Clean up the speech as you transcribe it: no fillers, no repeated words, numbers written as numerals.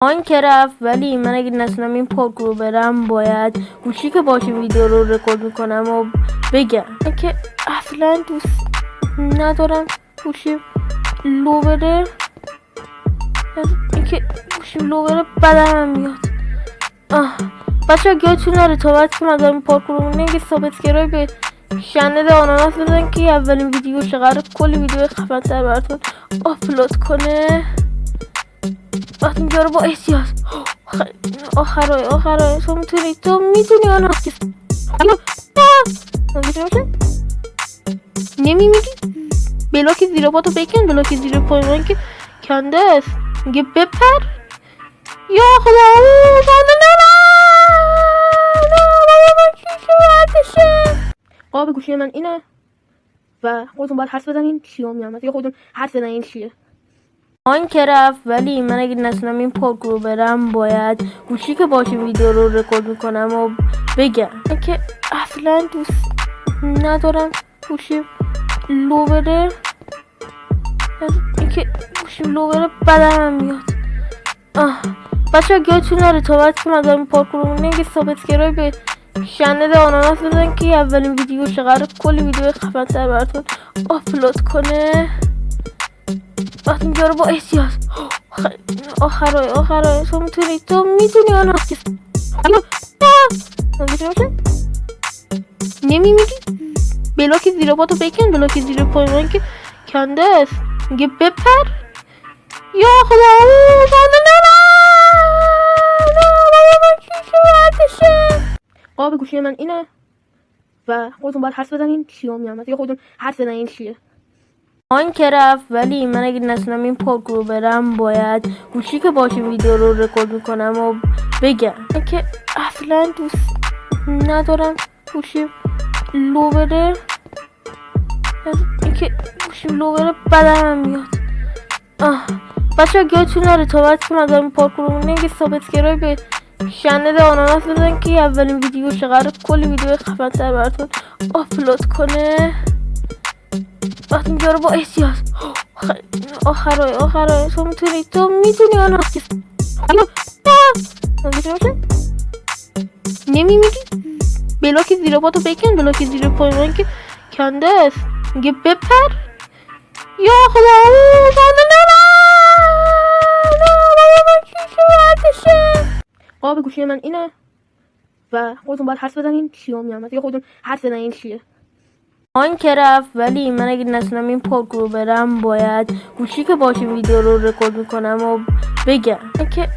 آن که رفت، ولی من اگه نتونم این پارک رو برم باید گوشی که باشه ویدیو رو رکورد میکنم و بگم که اصلا دوست ندارم گوشی لو بره. اینکه گوشی لو بره بدنم میاد. بچه ها یادتون نره تا وقتی که من دارم این پارک رو میکنم که سابسکرایب به چنل آناناس بزن که اولین ویدیوش قراره کلی ویدیو خفن‌تر براتون آپلود کنه. وقتی اینجا رو با احتیاط آخرای تو میتونی آناناس نمیگی بلاک زیر پاتو بکن، بلاک زیر پای من که کنده است. میگه بپر یا خدا قاب گوشی من اینه و خودتون باید حرف بزنین چیو میامد یا خودتون حرف بزنین چیه. آن که رفت، ولی من اگه نتونم این پارک رو برم باید گوشی که باشه ویدیو رو رکورد میکنم و بگم که اصلا دوست ندارم گوشی لو بره. اینکه گوشی لو بره بدنم میاد. بچه ها یادتون نره تا وقتی که من دارم این پارک رو میکنم که سابسکرایب به چنل آناناس بزن که اولین ویدیوش قراره کلی ویدیو خفن‌تر براتون آپلود کنه. وقتی اینجا رو با احتیاط آخرای تو میتونی آناناس نمیگی بلاک زیر پاتو بکن، بلاک زیر پای من که کنده است. میگه بپر یا خدا قاب گوشی من اینه و خودتون باید حرف بزنین چیو میامد یا خودتون حرف بزنین چیه. آن که رفت، ولی من اگه نتونم این پارک رو برم باید گوشی که باشه ویدیو رو رکورد میکنم و بگم که اصلا دوست ندارم گوشی لو بره. اینکه گوشی لو بره بدنم میاد. بچه ها یادتون نره تا وقتی که من دارم این پارک رو میکنم که سابسکرایب به چنل آناناس بزن که اولین ویدیوش قراره کلی ویدیو خفن‌تر براتون آپلود کنه. وقتی اینجا رو با احتیاط آخرای تو میتونی آناناس نمیگی بلاک زیر پاتو بکن، بلاک زیر پای من که کنده است. میگه بپر یا خدا قاب گوشی من اینه و خودتون باید حرف بزنین چیو میامد یا خودتون حرف بزنین چیه. آن که رفت، ولی من اگه نتونم این پارک رو برم باید گوشی که باشه ویدیو رو رکورد میکنم و بگم که